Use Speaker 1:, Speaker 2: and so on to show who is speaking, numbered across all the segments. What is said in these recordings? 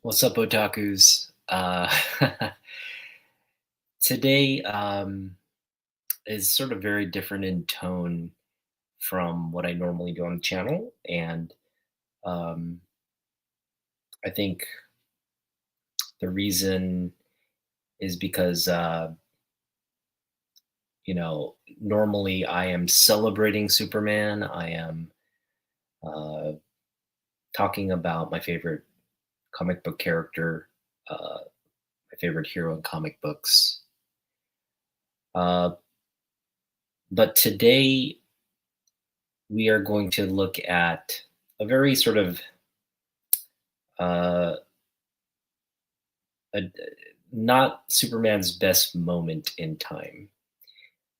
Speaker 1: What's up, otakus? Today is sort of very different in tone from what I normally do on the channel, and um, I think the reason is because normally I am celebrating Superman. I am uh, talking about my favorite comic book character, my favorite hero in comic books. Uh, but today we are going to look at a very sort of uh, a, not Superman's best moment in time,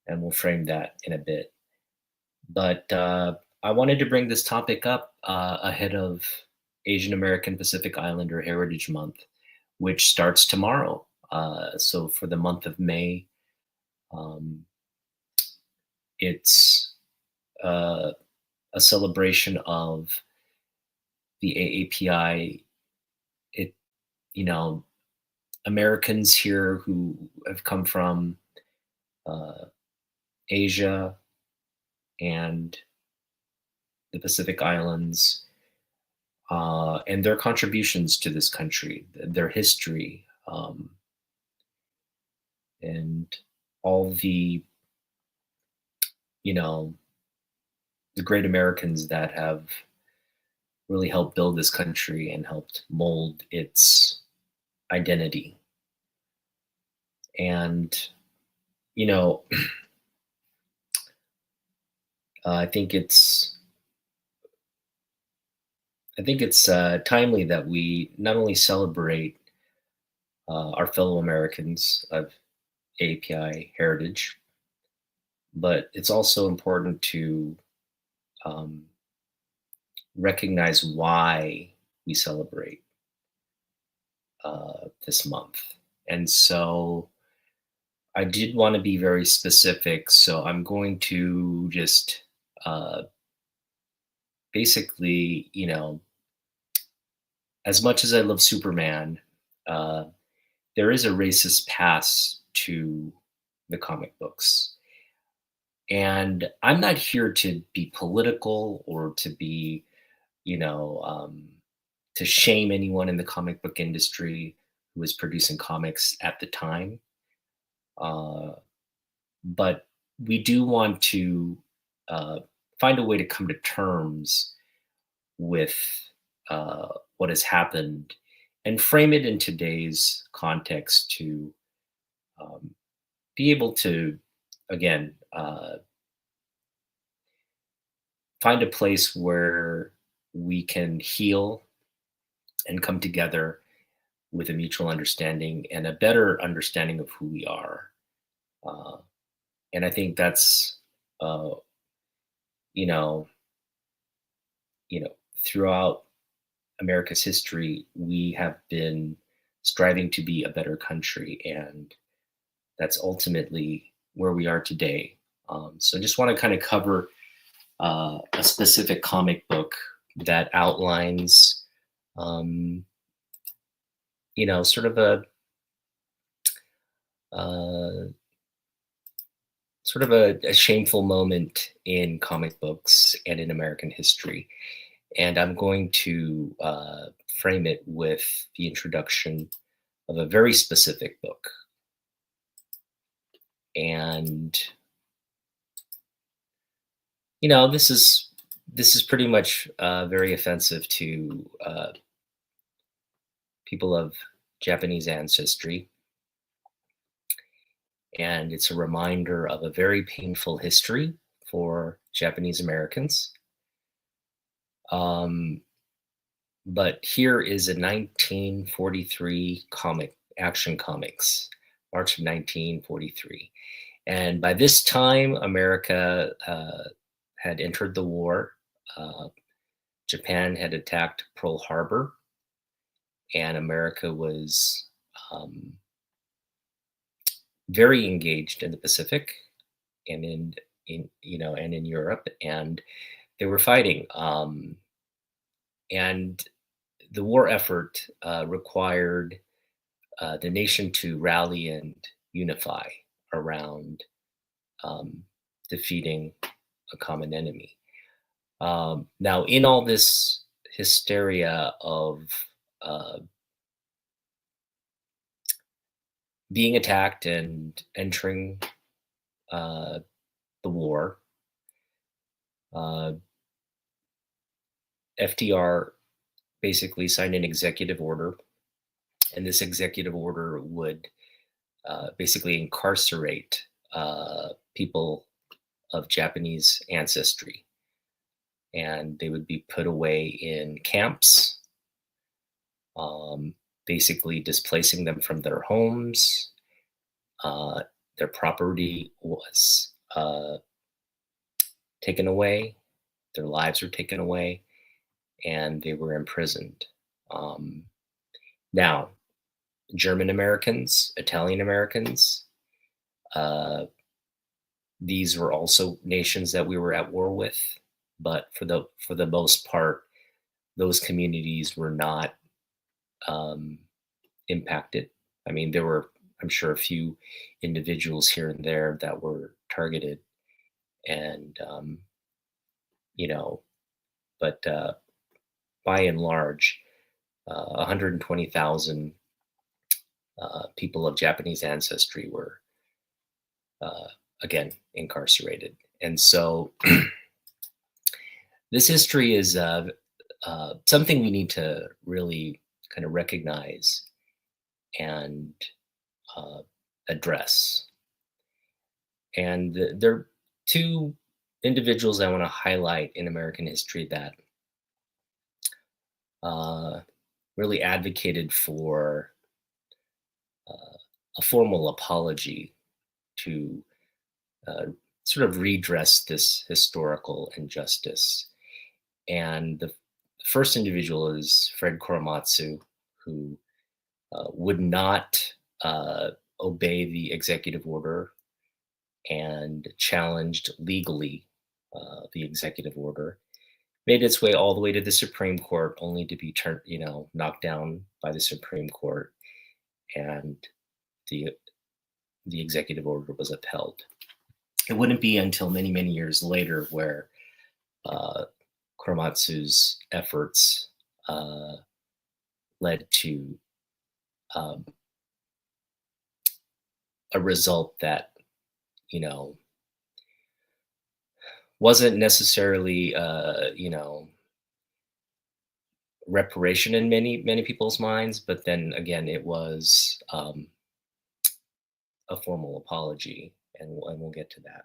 Speaker 1: and we'll frame that in a bit. But I wanted to bring this topic up ahead of Asian American Pacific Islander Heritage Month, which starts tomorrow. So for the month of May, um, it's uh, a celebration of the AAPI. It you know Americans here who have come from uh, Asia and the Pacific Islands, and their contributions to this country, their history, and all you know, the great Americans that have really helped build this country and helped mold its identity. And, you know, I think it's timely that we not only celebrate our fellow Americans of API heritage, but it's also important to um, recognize why we celebrate this month. And so I did want to be very specific. So I'm going to just uh, basically, as much as I love Superman, uh, there is a racist past to the comic books. And I'm not here to be political or to be, you know, um, to shame anyone in the comic book industry who was producing comics at the time. Uh, but we do want to uh, find a way to come to terms with what has happened and frame it in today's context to um, be able to, again, find a place where we can heal and come together with a mutual understanding and a better understanding of who we are. Uh, and I think that's, uh, you know, you know, throughout America's history, we have been striving to be a better country, and that's ultimately where we are today. So I just want to kind of cover a specific comic book that outlines, um, sort of uh, a shameful moment in comic books and in American history. And I'm going to frame it with the introduction of a very specific book. And this is pretty much very offensive to people of Japanese ancestry, and it's a reminder of a very painful history for Japanese Americans. Um, but here is a 1943 Action Comics, March of 1943. And by this time, America had entered the war. Japan had attacked Pearl Harbor, and America was very engaged in the Pacific and in Europe, and they were fighting. And the war effort required the nation to rally and unify around um, defeating a common enemy. Now, in all this hysteria of uh, being attacked and entering uh, the war, uh, FDR basically signed an executive order, and this executive order would basically incarcerate people of Japanese ancestry, and they would be put away in camps, um, basically displacing them from their homes. Uh, their property was taken away, their lives were taken away, and they were imprisoned. Um, Now, German Americans, Italian Americans, uh, these were also nations that we were at war with, but for the most part, those communities were not um, impacted. I mean, there were, I'm sure, a few individuals here and there that were targeted, and you know, but by and large, 120,000 people of Japanese ancestry were uh, again incarcerated, and so this history is something we need to really kind of recognize and uh, address. And there are two individuals I want to highlight in American history that uh, really advocated for a formal apology to uh, sort of redress this historical injustice. And the first individual is Fred Korematsu, who would not uh, obey the executive order and challenged legally the executive order. Made its way all the way to the Supreme Court, only to be turned, knocked down by the Supreme Court, and the the executive order was upheld. It wouldn't be until many, many years later where uh, Korematsu's efforts led to um, a result that you know wasn't necessarily reparation in many people's minds, but then again it was a formal apology, and we'll get to that.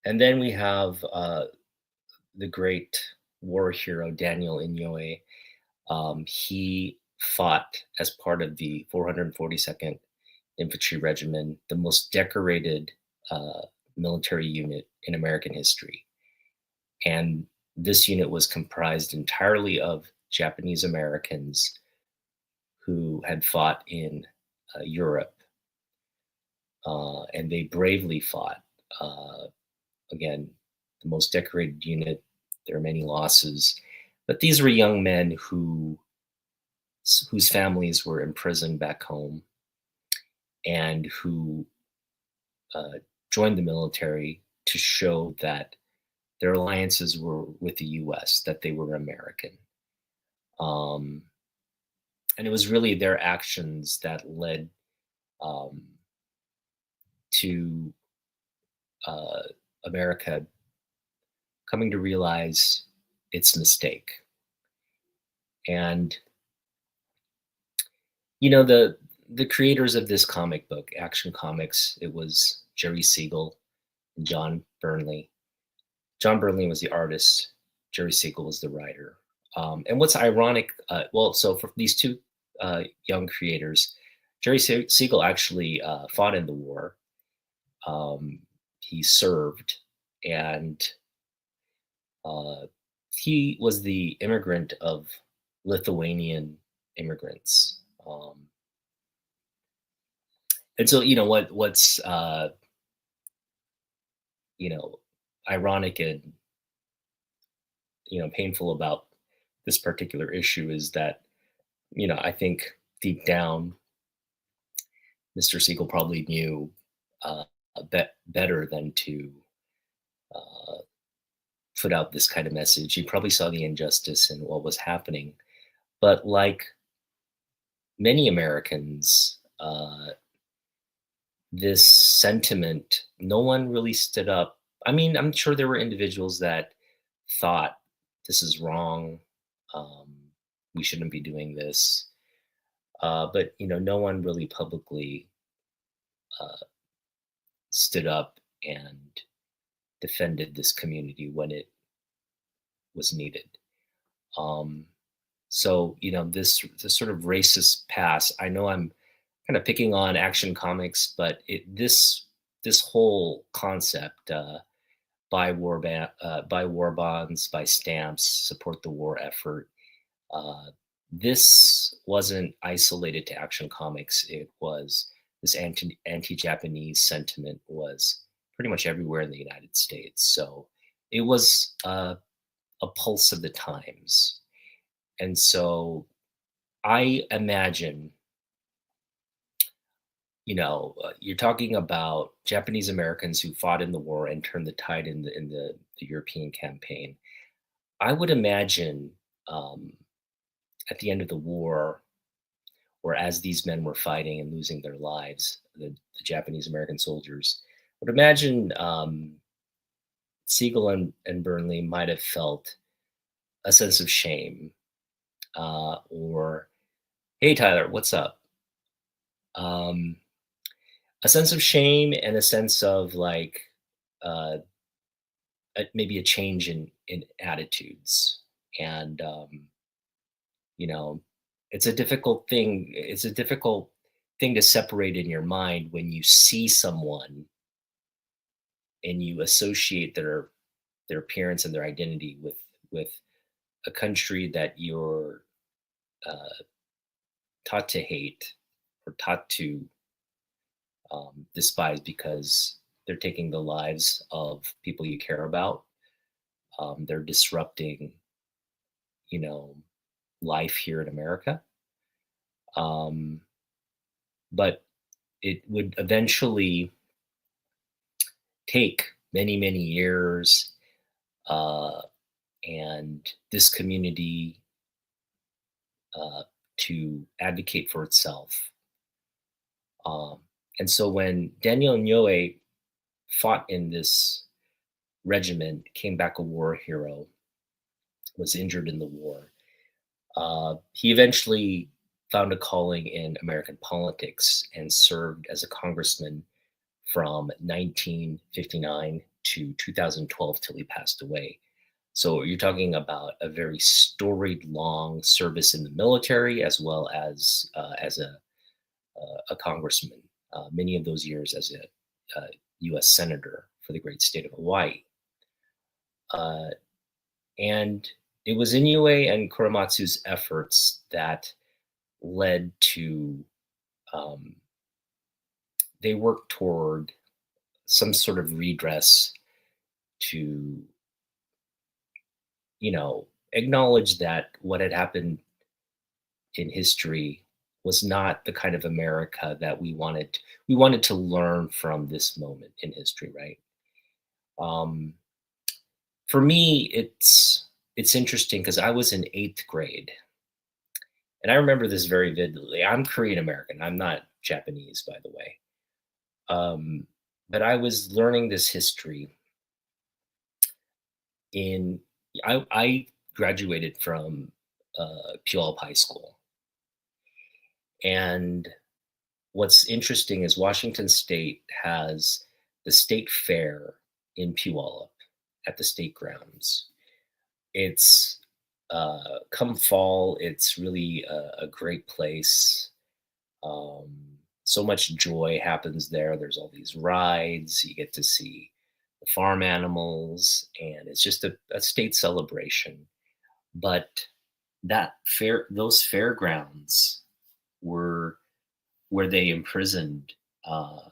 Speaker 1: And then we have the great war hero Daniel Inouye. He fought as part of the 442nd Infantry Regiment, the most decorated uh, military unit in American history. And this unit was comprised entirely of Japanese Americans who had fought in Europe, and they bravely fought. Uh, Again, the most decorated unit. There are many losses, but these were young men whose families were imprisoned back home, and who uh, joined the military to show that their alliances were with the U.S., that they were American. Um, and it was really their actions that led um, to uh, America coming to realize its mistake. And the creators of this comic book, Action Comics, it was Jerry Siegel and John Burnley. John Burnley was the artist. Jerry Siegel was the writer. And what's ironic, so for these two young creators, Jerry Siegel actually fought in the war. He served, and uh, he was the immigrant of Lithuanian immigrants. And so, what's ironic and painful about this particular issue is that, I think deep down, Mr. Siegel probably knew uh, better than to uh, put out this kind of message. He probably saw the injustice in what was happening. But like many Americans, this sentiment, no one really stood up. I mean, I'm sure there were individuals that thought this is wrong. Um, we shouldn't be doing this. But no one really publicly uh, stood up and defended this community when it was needed. Um, so this sort of racist past. I know I'm kind of picking on Action Comics, but this whole concept, buy war bonds, buy stamps, support the war effort. Uh, this wasn't isolated to Action Comics. It was this anti-Japanese sentiment was pretty much everywhere in the United States. So it was a pulse of the times. And so I imagine, you're talking about Japanese Americans who fought in the war and turned the tide in the European campaign. I would imagine, um, at the end of the war, or as these men were fighting and losing their lives, the Japanese American soldiers, I would imagine Siegel and Burnley might have felt a sense of shame, or, hey, Tyler, what's up? Um, a sense of shame and a sense of like, uh, maybe a change in attitudes. And you know it's a difficult thing to separate in your mind when you see someone and you associate their appearance and their identity with a country that you're uh, taught to hate or taught to despise because they're taking the lives of people you care about. They're disrupting, you know, life here in America. Um, but it would eventually take many, many years, uh, and this community uh, to advocate for itself. Um, and so when Daniel Inouye fought in this regiment, came back a war hero, was injured in the war, he eventually found a calling in American politics and served as a congressman from 1959 to 2012 till he passed away. So you're talking about a very storied, long service in the military, as well as a congressman. Many of those years as a U.S. senator for the great state of Hawaii, uh, and it was Inoue and Korematsu's efforts that led to um, they worked toward some sort of redress to acknowledge that what had happened in history was not the kind of America that we wanted. We wanted to learn from this moment in history, right? Um, for me, it's interesting because I was in eighth grade, and I remember this very vividly. I'm Korean American. I'm not Japanese, by the way. Um, but I was learning this history in. I graduated from Puyallup High School, and what's interesting is Washington State has the state fair in Puyallup at the state grounds. It's come fall, it's really a great place. Um, so much joy happens there. There's all these rides. You get to see the farm animals, and it's just a state celebration. But those fairgrounds were where they imprisoned uh,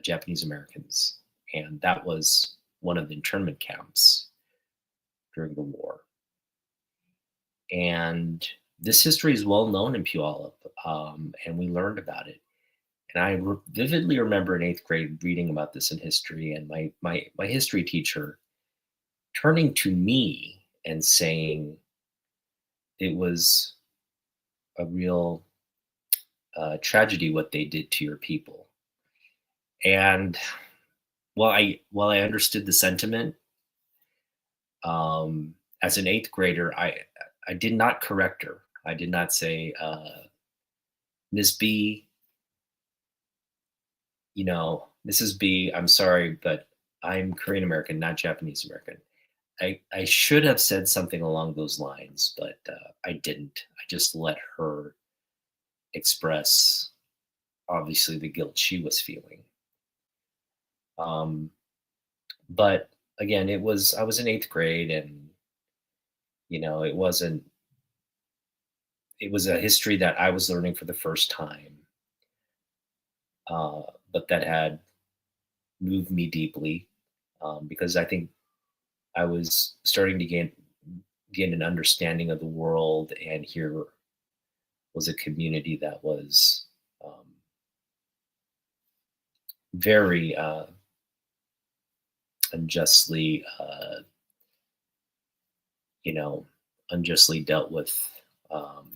Speaker 1: Japanese Americans, and that was one of the internment camps during the war. And this history is well known in Puyallup, and we learned about it. And I vividly remember in eighth grade reading about this in history, and my history teacher turning to me and saying it was a real tragedy what they did to your people. And while I understood the sentiment, as an eighth grader, I did not correct her. I did not say, Miss B, Mrs. B, I'm sorry, but I'm Korean American, not Japanese American. I should have said something along those lines, but I didn't. I just let her express, obviously, the guilt she was feeling. Um, but again, I was in eighth grade, and it wasn't. It was a history that I was learning for the first time, uh, but that had moved me deeply, because I think I was starting to gain an understanding of the world, and here was a community that was very unjustly, you know, unjustly dealt with. Um,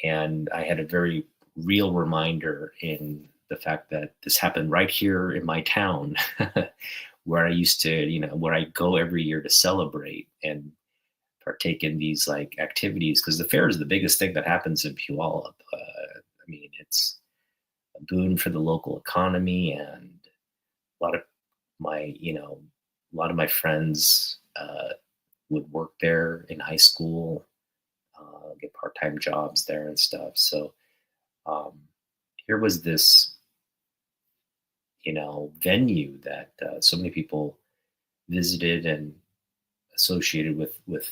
Speaker 1: and I had a very real reminder in the fact that this happened right here in my town, where I used to, where I go every year to celebrate and partake in these like activities, because the fair is the biggest thing that happens in Puyallup. I mean, it's a boon for the local economy, and a lot of a lot of my friends would work there in high school, get part-time jobs there and stuff. So um, here was this, venue that so many people visited and associated with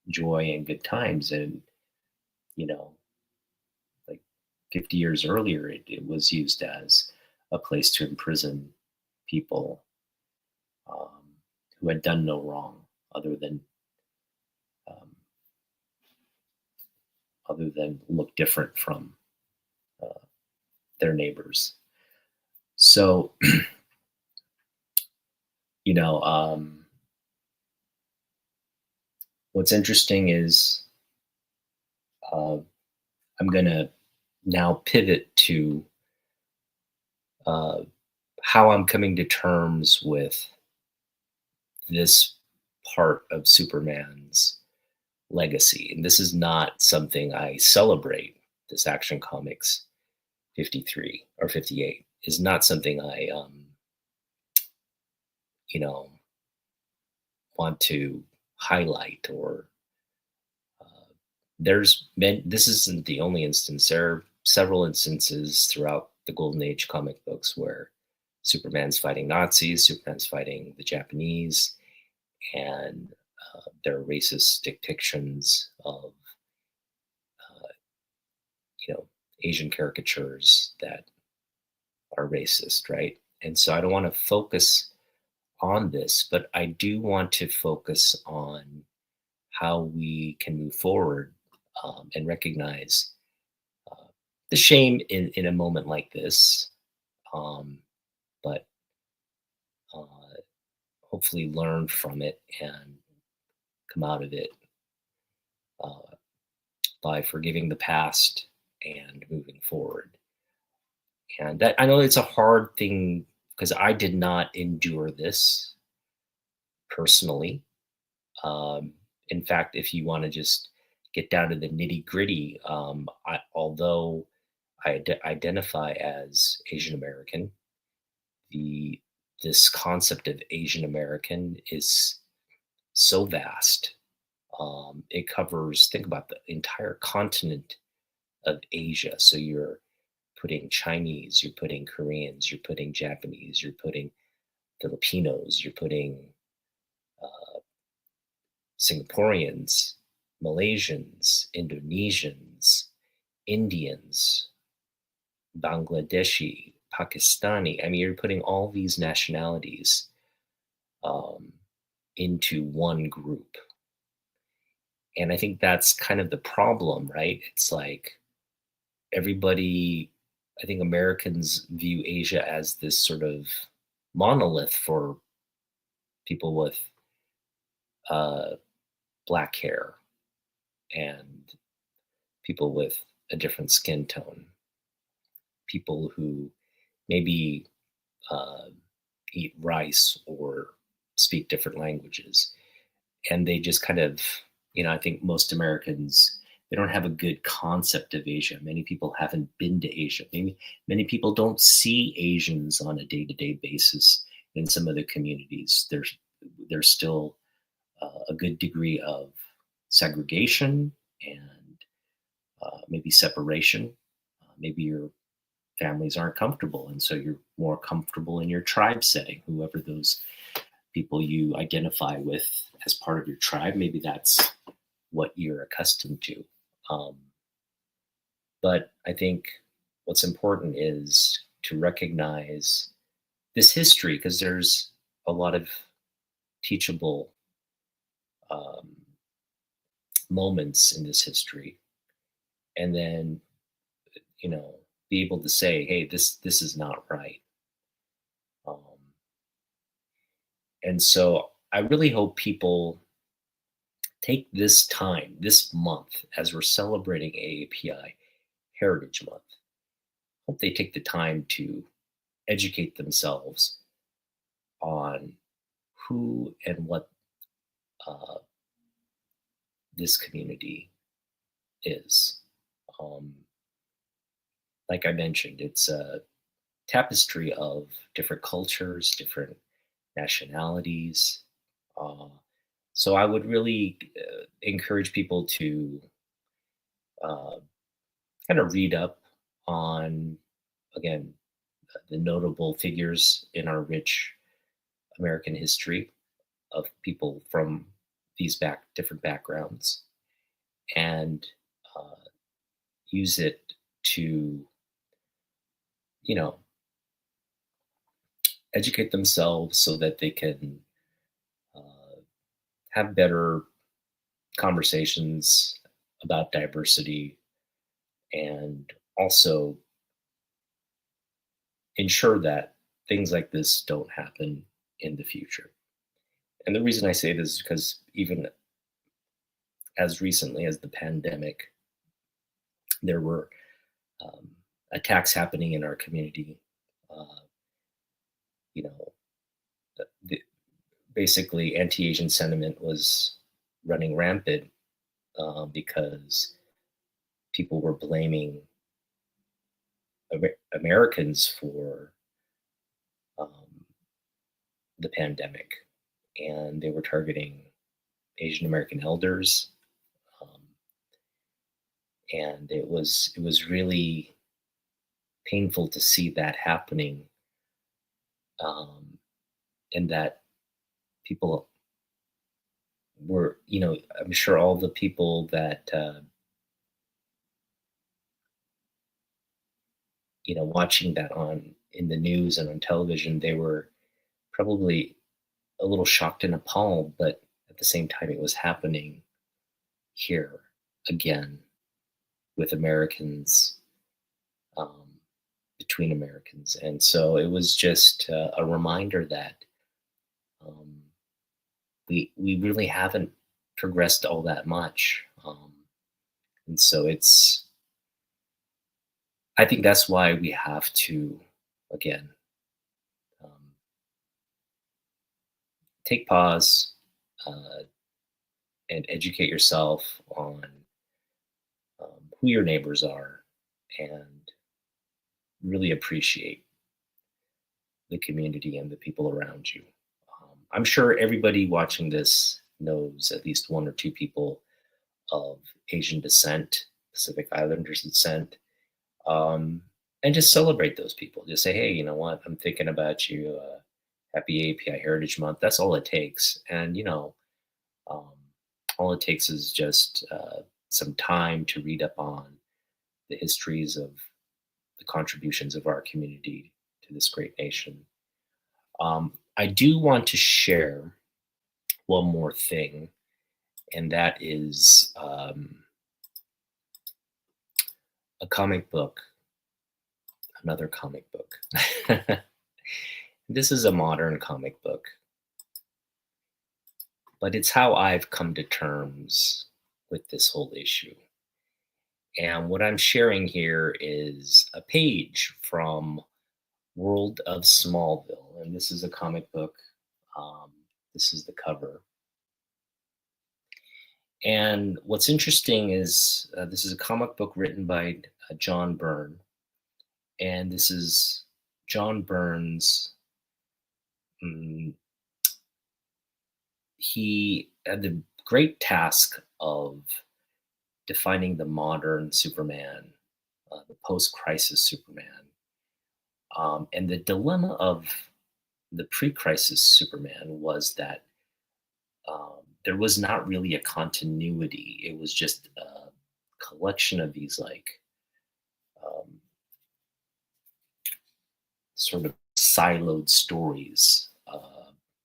Speaker 1: joy and good times. And you know, like 50 years earlier, it was used as a place to imprison people, um, who had done no wrong other than um, look different from uh, their neighbors. So, you know, um, what's interesting is, uh, I'm going to now pivot to uh, how I'm coming to terms with this part of Superman's legacy. And this is not something I celebrate. This Action Comics 53 or 58 is not something I, you know, want to highlight, or this isn't the only instance. There are several instances throughout the Golden Age comic books where Superman's fighting Nazis, Superman's fighting the Japanese, and there are racist depictions of you know Asian caricatures that are racist, right? And so I don't want to focus on this, but I do want to focus on how we can move forward, and recognize uh, the shame in a moment like this, um, but uh, hopefully learn from it and come out of it uh, by forgiving the past and moving forward. And that, I know it's a hard thing because I did not endure this personally. Um, in fact, if you want to just get down to the nitty gritty, although I identify as Asian American, the this concept of Asian American is so vast. It covers, think about the entire continent of Asia. So you're putting Chinese, you're putting Koreans, you're putting Japanese, you're putting Filipinos, you're putting Singaporeans, Malaysians, Indonesians, Indians, Bangladeshi, Pakistani. I mean, you're putting all these nationalities um, into one group. And I think that's kind of the problem, right? It's like everybody, I think Americans view Asia as this sort of monolith for people with uh, black hair and people with a different skin tone, people who maybe uh, eat rice or speak different languages. And they just kind of, I think most Americans, they don't have a good concept of Asia. Many people haven't been to Asia. Maybe many people don't see Asians on a day-to-day basis in some of the communities. There's still a good degree of segregation and maybe separation. Maybe your families aren't comfortable, and so you're more comfortable in your tribe setting. Whoever those people you identify with as part of your tribe, maybe that's what you're accustomed to. Um, but I think what's important is to recognize this history because there's a lot of teachable um, moments in this history, and then you know be able to say, "Hey, this is not right." Um, and so I really hope people take this time, this month, as we're celebrating AAPI Heritage Month. Hope they take the time to educate themselves on who and what uh, this community is. Um, like I mentioned, it's a tapestry of different cultures, different nationalities. Uh, so I would really encourage people to uh, kind of read up on, again, the notable figures in our rich American history of people from these different backgrounds and uh, use it to, you know, educate themselves so that they can uh, have better conversations about diversity and also ensure that things like this don't happen in the future. And the reason I say this is because even as recently as the pandemic, there were um, attacks happening in our community. Uh, you know, the, basically, anti-Asian sentiment was running rampant because people were blaming Americans for um, the pandemic, and they were targeting Asian American elders, um, and it was really painful to see that happening, um, and that people were, I'm sure all the people that watching that on in the news and on television, they were probably a little shocked and appalled, but at the same time, it was happening here again with Americans, um, between Americans. And so it was just a reminder that um, we really haven't progressed all that much. And so I think that's why we have to, again, um, take pause uh, and educate yourself on who your neighbors are and really appreciate the community and the people around you. I'm sure everybody watching this knows at least one or two people of Asian descent, Pacific Islanders descent, um, and just celebrate those people. Just say, hey, you know what? I'm thinking about you. Happy API Heritage Month. That's all it takes. And, um, all it takes is just some time to read up on the histories of the contributions of our community to this great nation. I do want to share one more thing, and that is a comic book, another comic book. This is a modern comic book, but it's how I've come to terms with this whole issue. And what I'm sharing here is a page from World of Smallville. And this is a comic book. Um, this is the cover. And what's interesting is this is a comic book written by John Byrne. And this is John Byrne's. He had the great task of defining the modern Superman, the post crisis Superman. And the dilemma of the pre crisis Superman was that there was not really a continuity. It was just a collection of these like um, sort of siloed stories,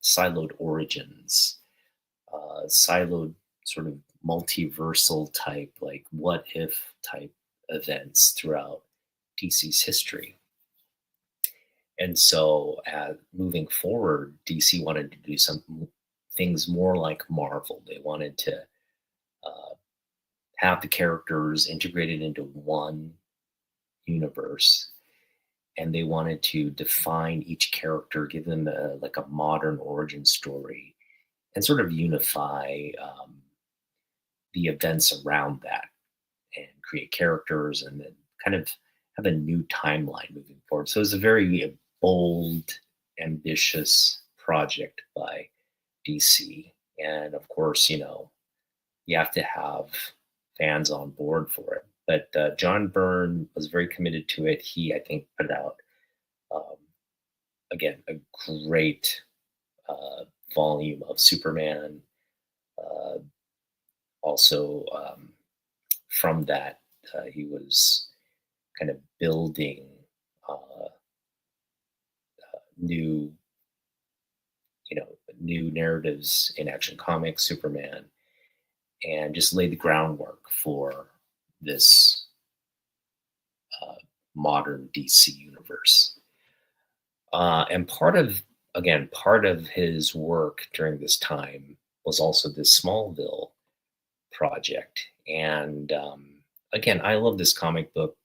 Speaker 1: siloed origins, siloed sort of multiversal type, like what if type events throughout DC's history. And so, moving forward, DC wanted to do some things more like Marvel. They wanted to uh, have the characters integrated into one universe, and they wanted to define each character, give them like a modern origin story, and sort of unify the events around that, and create characters, and then kind of have a new timeline moving forward. So it's a very bold, ambitious project by DC. And of course, you have to have fans on board for it. But John Byrne was very committed to it. He, I think, put out, um, again, a great volume of Superman. Uh, Also, from that, he was kind of building uh, new, new narratives in Action Comics, Superman, and just laid the groundwork for this uh, modern DC universe. And part of his work during this time was also this Smallville project. And again, I love this comic book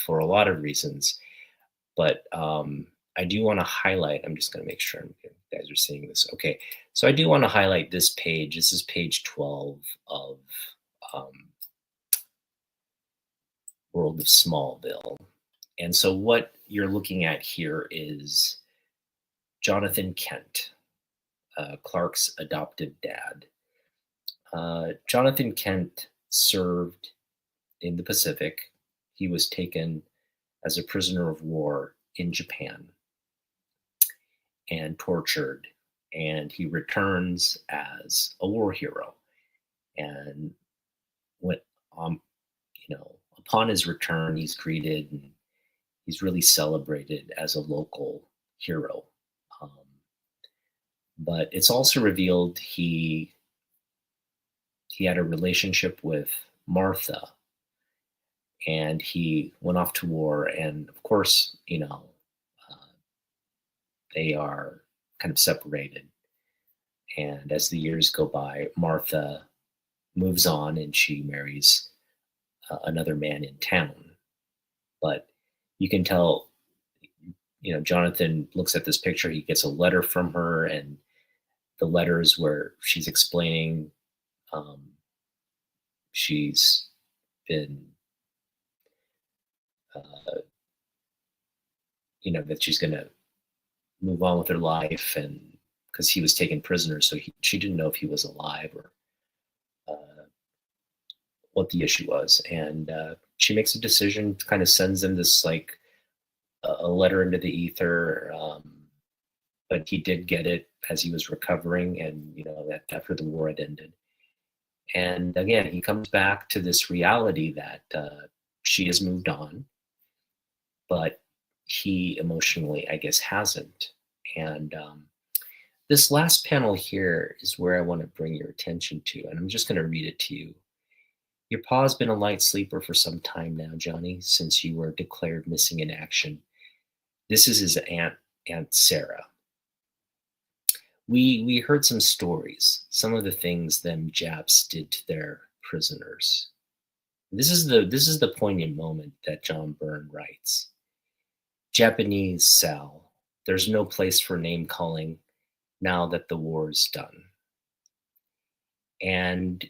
Speaker 1: for a lot of reasons, but I do want to highlight. I'm just going to make sure you guys are seeing this. Okay, so I do want to highlight this page. This is page 12 of um, World of Smallville. And so what you're looking at here is Jonathan Kent, Clark's adoptive dad. Jonathan Kent served in the Pacific. He was taken as a prisoner of war in Japan and tortured, and he returns as a war hero. And when, upon his return, he's greeted and he's really celebrated as a local hero. Um, but it's also revealed he had a relationship with Martha, and he went off to war. And of course, they are kind of separated. And as the years go by, Martha moves on and she marries another man in town. But you can tell, Jonathan looks at this picture, he gets a letter from her, and the letter is where she's explaining um, she's been, uh, that she's going to move on with her life, and because he was taken prisoner, so she didn't know if he was alive or what the issue was. And she makes a decision, kind of sends him this like a letter into the ether. But he did get it as he was recovering, and that after the war had ended. And again, he comes back to this reality that she has moved on, but he emotionally, I guess, hasn't. And This last panel here is where I want to bring your attention to, and I'm just going to read it to you. Your pa's been a light sleeper for some time now, Johnny, since you were declared missing in action. This is his Aunt Sarah. We heard some stories, some of the things them Japs did to their prisoners. This is the poignant moment that John Byrne writes. Japanese Sal, there's no place for name calling now that the war's done. And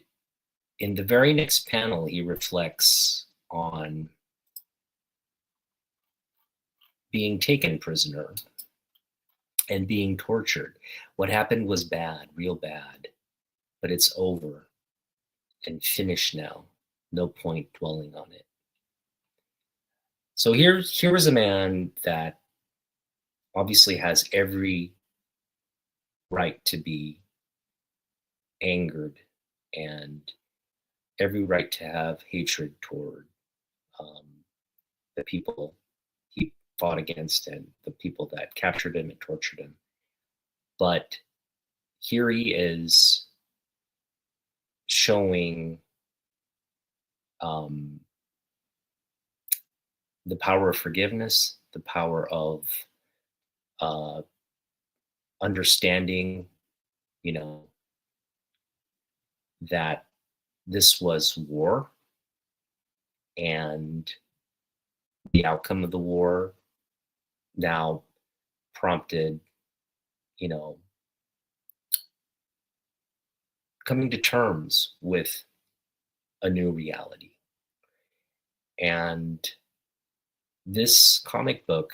Speaker 1: in the very next panel, he reflects on being taken prisoner and being tortured. What happened was bad, real bad, but it's over and finished now. No point dwelling on it. So here is a man that obviously has every right to be angered and every right to have hatred toward the people he fought against and the people that captured him and tortured him. But here he is showing the power of forgiveness, the power of understanding, that this was war and the outcome of the war now prompted, coming to terms with a new reality. And this comic book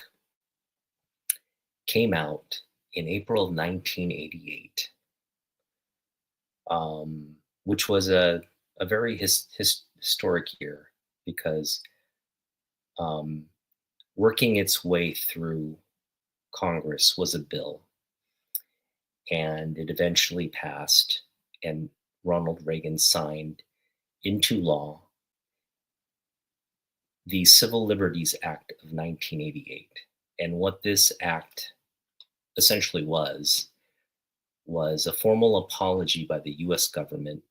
Speaker 1: came out in April of 1988, which was a very historic year because working its way through Congress was a bill, and it eventually passed, and Ronald Reagan signed into law the Civil Liberties Act of 1988. And what this act essentially was a formal apology by the US government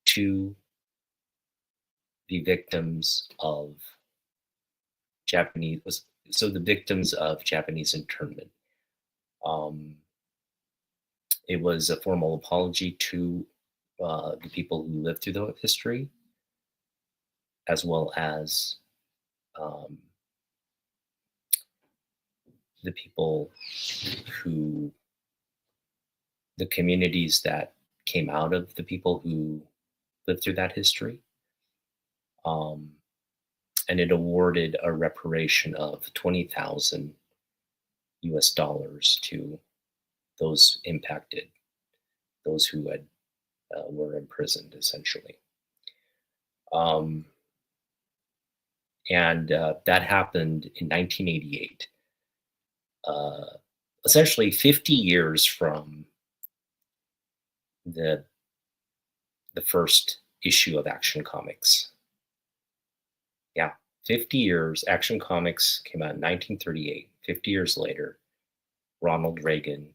Speaker 1: to the victims of Japanese internment. It was a formal apology to the people who lived through the history, as well as the people the communities that came out of the people who lived through that history. And it awarded a reparation of 20,000 US dollars to those impacted, those who were imprisoned, essentially. And that happened in 1988, essentially 50 years from the first issue of Action Comics. Yeah, 50 years. Action Comics came out in 1938. 50 years later, Ronald Reagan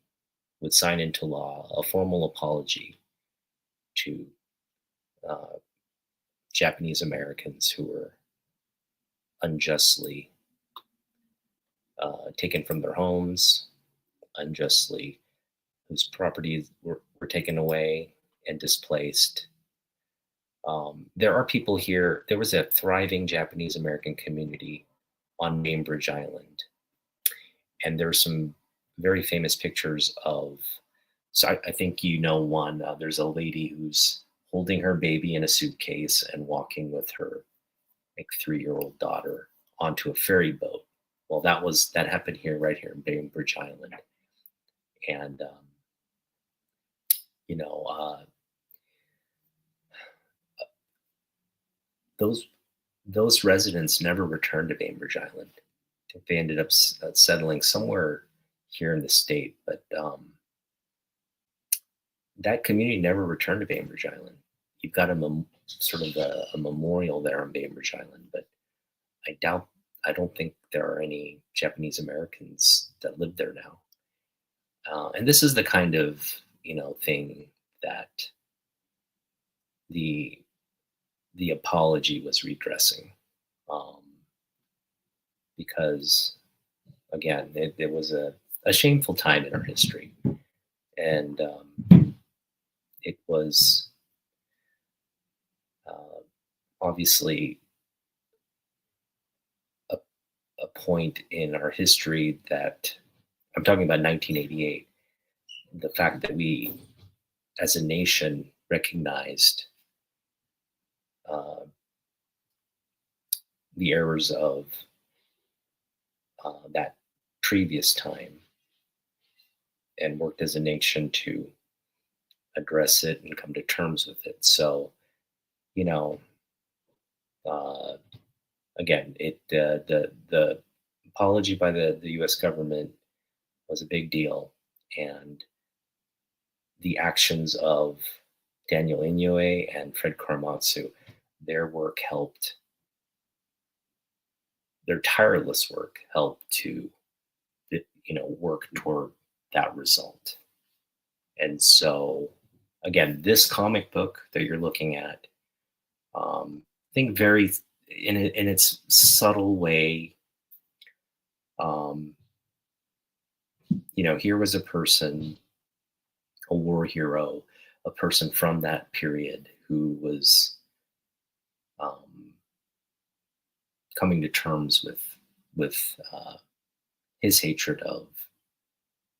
Speaker 1: would sign into law a formal apology to Japanese Americans who were unjustly taken from their homes, whose properties were taken away and displaced. There are people here. There was a thriving Japanese American community on Bainbridge Island. And there's some very famous pictures of, so I think one, there's a lady who's holding her baby in a suitcase and walking with her 3-year-old daughter onto a ferry boat. Well, that happened right here in Bainbridge Island. And, those residents never returned to Bainbridge Island. I think they ended up settling somewhere here in the state, but that community never returned to Bainbridge Island. You've got a memorial there on Bainbridge Island, but I don't think there are any Japanese Americans that live there now. And this is the kind of thing that the the apology was redressing, um, because again, it was a shameful time in our history, and it was uh, obviously a, a point in our history that I'm talking about 1988. The fact that we, as a nation, recognized uh, the errors of that previous time and worked as a nation to address it and come to terms with it. So, you know, uh, again, the apology by the U.S. government was a big deal, and the actions of Daniel Inouye and Fred Korematsu, their work helped, their tireless work helped to work toward that result. And so, again, this comic book that you're looking at, I think very in its subtle way, um, here was a person, a war hero, a person from that period who was um, coming to terms with his hatred of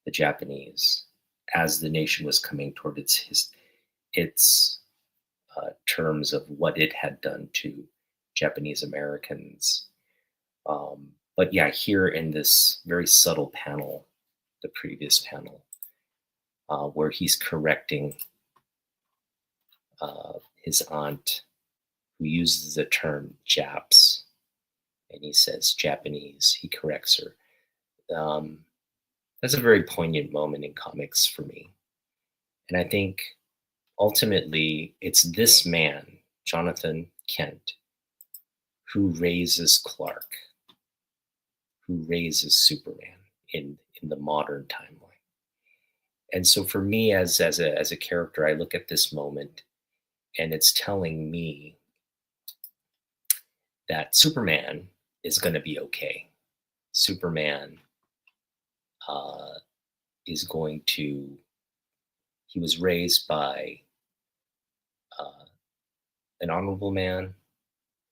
Speaker 1: the Japanese as the nation was coming toward its terms of what it had done to Japanese Americans. But yeah, here in this very subtle panel, the previous panel, where he's correcting his aunt, who uses the term Japs, and he says Japanese. He corrects her. That's a very poignant moment in comics for me. And I think ultimately it's this man, Jonathan Kent, who raises Clark, who raises Superman in the modern timeline. And so for me as a character, I look at this moment and it's telling me that Superman is going to be okay. Superman uh, is going to. He was raised by uh, an honorable man,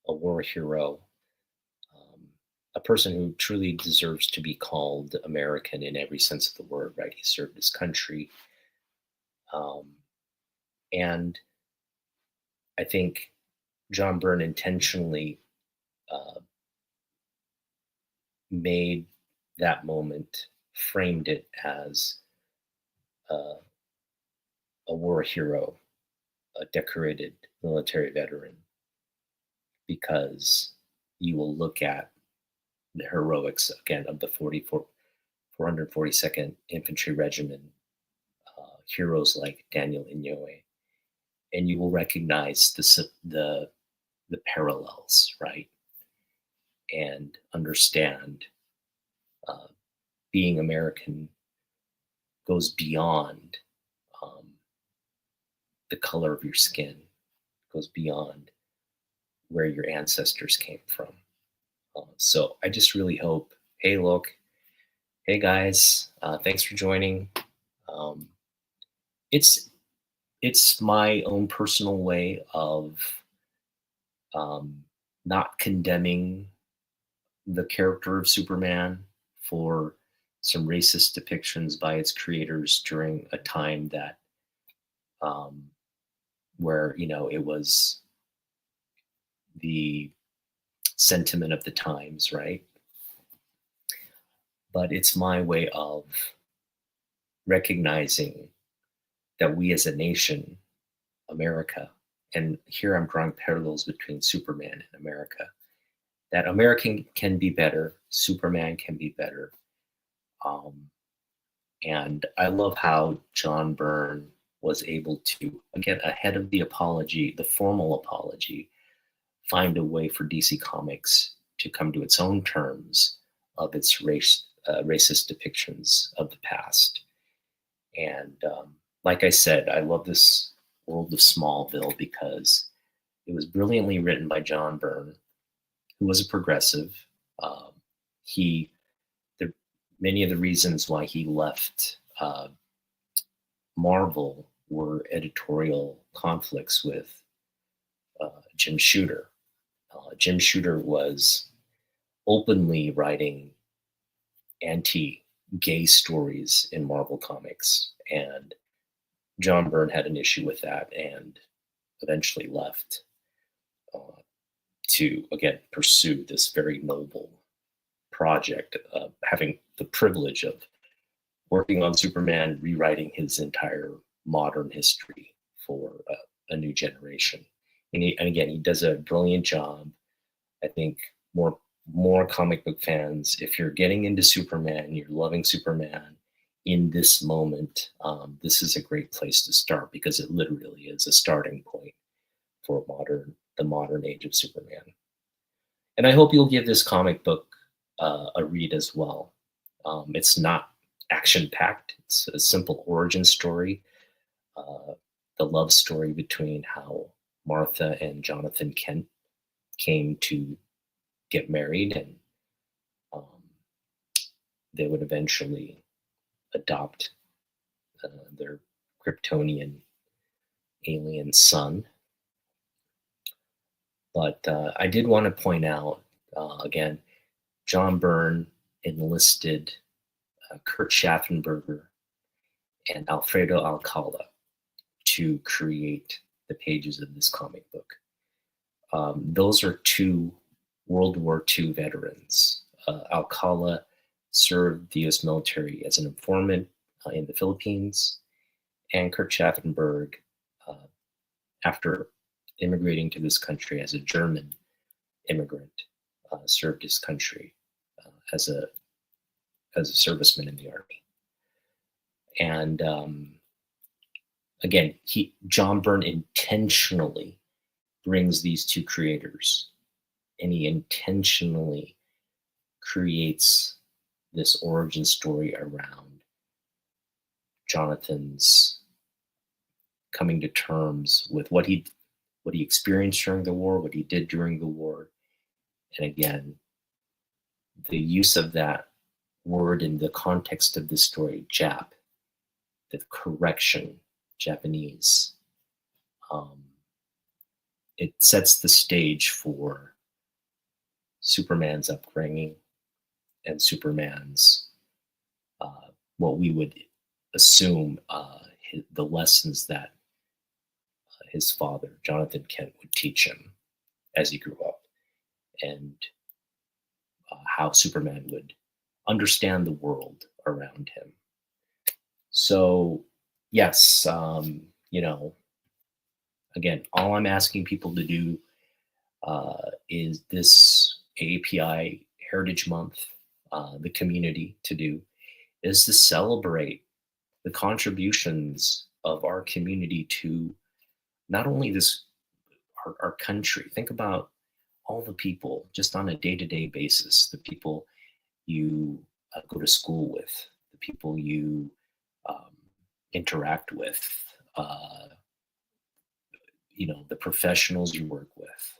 Speaker 1: a war hero, um, a person who truly deserves to be called American in every sense of the word. Right? He served his country, um, and I think John Byrne intentionally uh, made that moment, framed it as uh, a war hero, a decorated military veteran, because you will look at the heroics again of the 442nd Infantry Regiment, heroes like Daniel Inouye, and you will recognize the parallels, right? And understand uh, being American goes beyond um, the color of your skin, goes beyond where your ancestors came from. So I just really hope, hey, look, hey guys, thanks for joining. Um, it's it's my own personal way of um, not condemning the character of Superman for some racist depictions by its creators during a time that um, where it was the sentiment of the times, right? But it's my way of recognizing that we as a nation, America, and here I'm drawing parallels between Superman and America, that American can be better, Superman can be better. Um, and I love how John Byrne was able to, again, ahead of the apology, the formal apology, find a way for DC Comics to come to its own terms of its racist depictions of the past. And like I said, I love this world of Smallville because it was brilliantly written by John Byrne, who was a progressive. Um, he, the, many of the reasons why he left Marvel were editorial conflicts with Jim Shooter. Jim Shooter was openly writing anti-gay stories in Marvel Comics, and John Byrne had an issue with that and eventually left uh, to again pursue this very noble project, having the privilege of working on Superman, rewriting his entire modern history for a new generation. And again, he does a brilliant job. I think more comic book fans, if you're getting into Superman, you're loving Superman in this moment, this is a great place to start because it literally is a starting point for the modern age of Superman. And I hope you'll give this comic book a read as well. It's not action packed. It's a simple origin story, uh, the love story between how Martha and Jonathan Kent came to get married, and um, they would eventually adopt their Kryptonian alien son. But I did want to point out again, John Byrne enlisted Kurt Schaffenberger and Alfredo Alcala to create the pages of this comic book. Those are two World War II veterans. Alcala served the US military as an informant in the Philippines, and Kurt Schaffenberg, uh, after immigrating to this country as a German immigrant, served his country as a serviceman in the army. And again, John Byrne intentionally brings these two creators, and he intentionally creates this origin story around Jonathan's coming to terms with what he experienced during the war, what he did during the war, and again, the use of that word in the context of this story, Jap, the correction, Japanese. It sets the stage for Superman's upbringing and Superman's what we would assume the lessons that his father, Jonathan Kent, would teach him as he grew up, and how Superman would understand the world around him. So, yes, again, all I'm asking people to do is this AAPI Heritage Month, the community to do, is to celebrate the contributions of our community to not only our country. Think about all the people just on a day-to-day basis, the people you go to school with, the people you um, interact with, uh, the professionals you work with,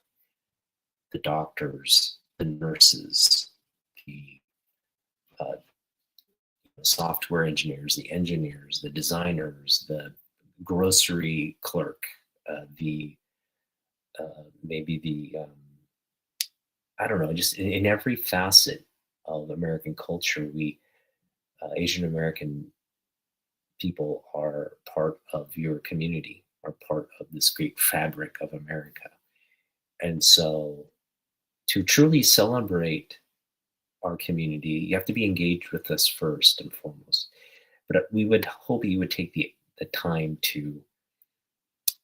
Speaker 1: the doctors, the nurses, the uh, software engineers, the designers, the grocery clerk, the maybe the I don't know, just in every facet of American culture, we Asian American people are part of your community, are part of this great fabric of America. And so to truly celebrate our community, you have to be engaged with us first and foremost. But we would hope you would take the time to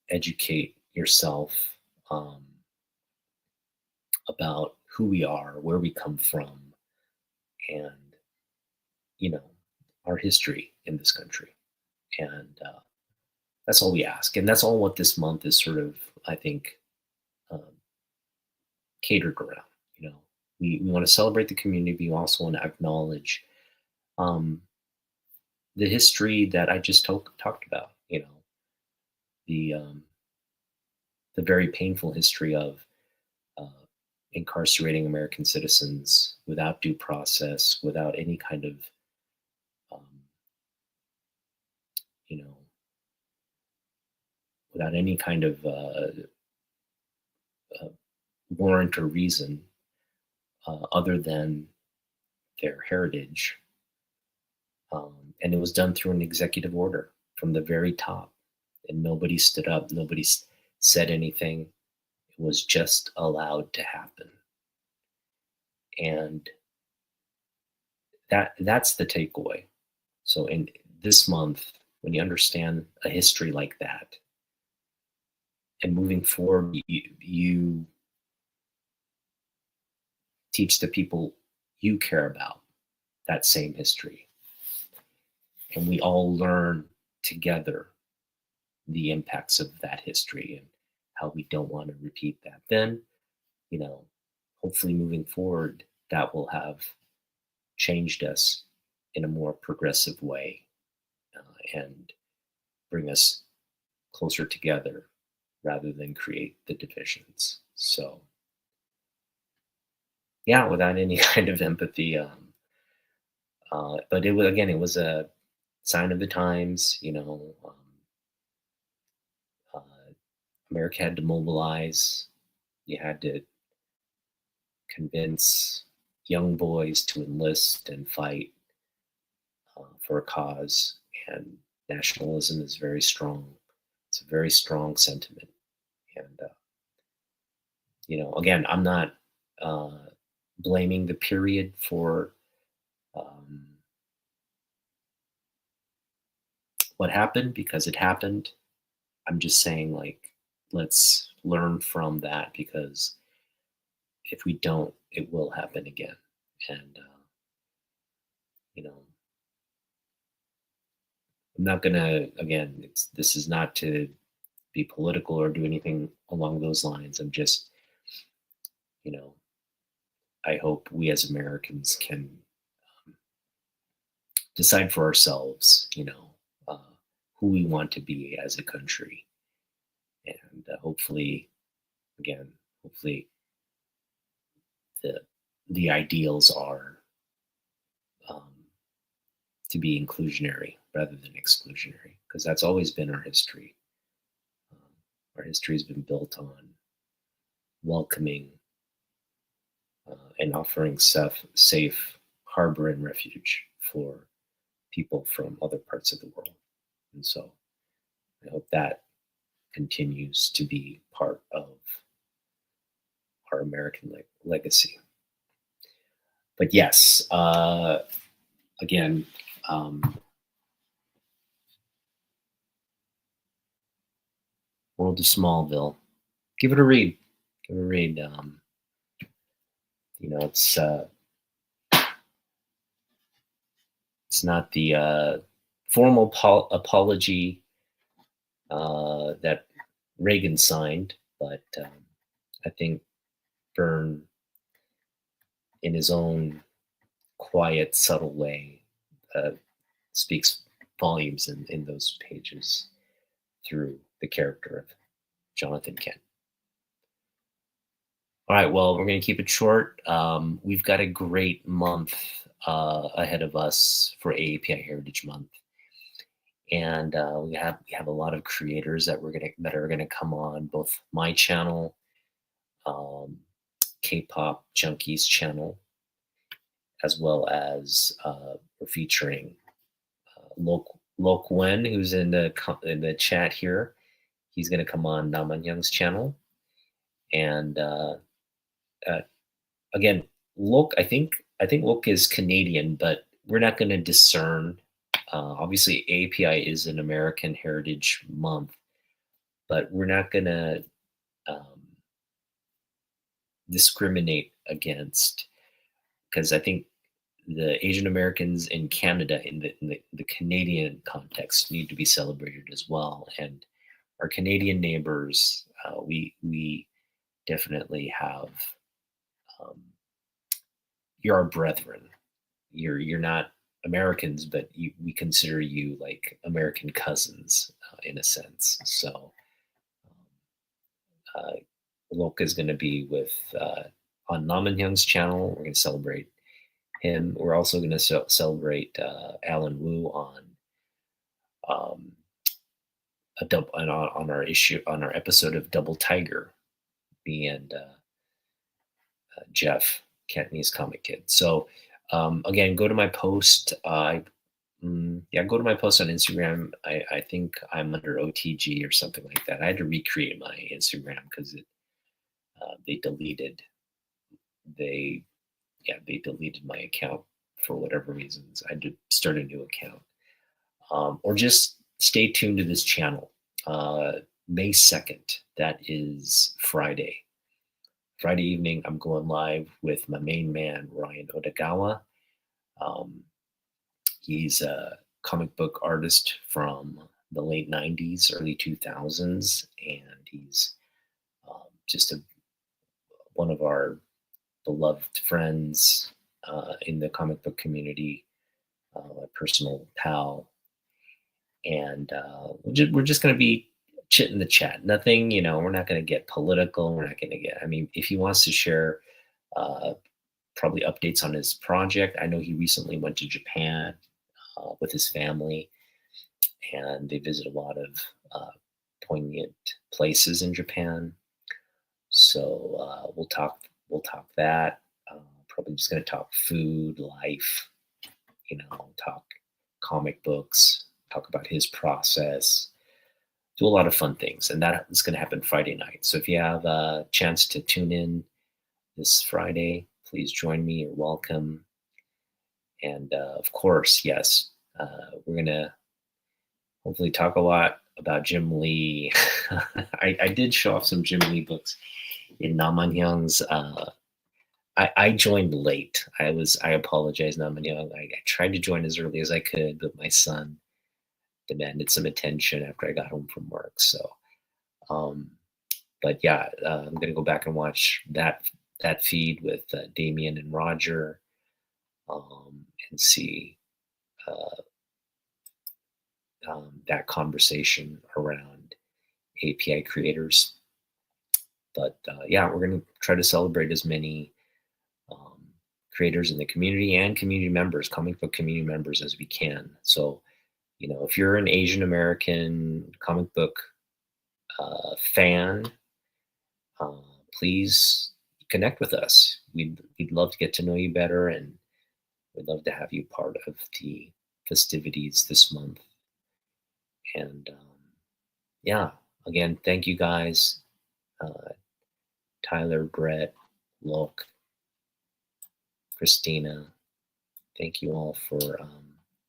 Speaker 1: educate yourself um, about who we are, where we come from, and you know our history in this country. And that's all we ask, and that's all what this month is sort of, I think, um, catered around. We want to celebrate the community. We also want to acknowledge um, the history that I just talked about, the the very painful history of uh, incarcerating American citizens without due process, without any kind of um, you know, without any kind of uh, warrant or reason other than their heritage. And it was done through an executive order from the very top. And nobody stood up, nobody said anything. It was just allowed to happen. And that's the takeaway. So in this month, when you understand a history like that, and moving forward, you teach the people you care about that same history. And we all learn together the impacts of that history and how we don't want to repeat that. Then, you know, hopefully moving forward, that will have changed us in a more progressive way and bring us closer together rather than create the divisions. So, yeah, without any kind of empathy. But it was, again, it was a sign of the times. Uh, America had to mobilize. You had to convince young boys to enlist and fight for a cause. And nationalism is very strong. It's a very strong sentiment. And, again, I'm not uh, blaming the period for um, what happened because it happened. I'm just saying, like, let's learn from that because if we don't, it will happen again. And, you know, I'm not going to, again, this is not to be political or do anything along those lines. I'm just, you know, I hope we as Americans can decide for ourselves, who we want to be as a country. And hopefully, again, hopefully the the ideals are um, to be inclusionary rather than exclusionary, because that's always been our history. Um, our history has been built on welcoming and offering safe harbor and refuge for people from other parts of the world. And so I hope that continues to be part of our American legacy. But yes, again, um, World of Smallville. Give it a read. Give it a read. It's it's not the formal apology that Reagan signed, but I think Byrne, in his own quiet, subtle way, uh, speaks volumes in those pages through the character of Jonathan Kent. All right, well, we're going to keep it short. We've got a great month ahead of us for AAPI Heritage Month, and we have a lot of creators that are gonna come on both my channel, um, K-pop Junkies channel, as well as we're featuring Lok Wen, who's in the chat here. He's going to come on Naman Young's channel, and uh, again, Lok. I think Lok is Canadian, but we're not going to discern. Obviously, API is an American Heritage Month, but we're not going to um, discriminate against, because I think the Asian Americans in Canada, in the Canadian context, need to be celebrated as well. And our Canadian neighbors, we definitely have. Um, you're our brethren. You're not. Americans, but we consider you like American cousins in a sense. So uh, Lok is going to be with on Naman Hyung's channel. We're going to celebrate him. We're also going to celebrate Alan Wu um, on our episode of Double Tiger. Me and Jeff, Cantonese Comic Kid. So again, go to my post. Yeah, go to my post on Instagram. I think I'm under OTG or something like that. I had to recreate my Instagram because they deleted they they deleted my account for whatever reasons. I had to start a new account. Or just stay tuned to this channel. May 2nd, that is Friday. Friday evening, I'm going live with my main man, Ryan Odagawa. He's a comic book artist from the late 90s, early 2000s, and he's just one of our beloved friends in the comic book community, a personal pal. And we're just going to be chitting the chat. Nothing, we're not going to get political. We're not going to get, I mean, if he wants to share probably updates on his project. I know he recently went to Japan with his family, and they visit a lot of poignant places in Japan. So we'll talk that. Probably just going to talk food, life, talk comic books, talk about his process, do a lot of fun things. And that is going to happen Friday night. So if you have a chance to tune in this Friday, please join me. You're welcome. And of course, yes, we're going to hopefully talk a lot about Jim Lee. I did show off some Jim Lee books in Naman Hyung's. I joined late. I apologize, Naman Hyung. I tried to join as early as I could, but my son demanded some attention after I got home from work. So, but yeah, I'm gonna go back and watch that feed with Damien and Roger, and see that conversation around API creators. But yeah, we're gonna try to celebrate as many creators in the community and community members, comic book community members, as we can. So, if you're an Asian American comic book fan, please connect with us. We'd love to get to know you better, and we'd love to have you part of the festivities this month. And yeah, again, thank you guys, Tyler, Brett, Lok, Christina. Thank you all for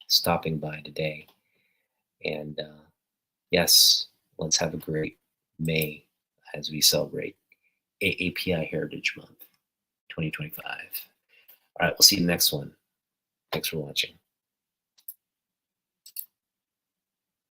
Speaker 1: stopping by today. And yes, let's have a great May as we celebrate AAPI Heritage Month 2025. All right, we'll see you in the next one. Thanks for watching.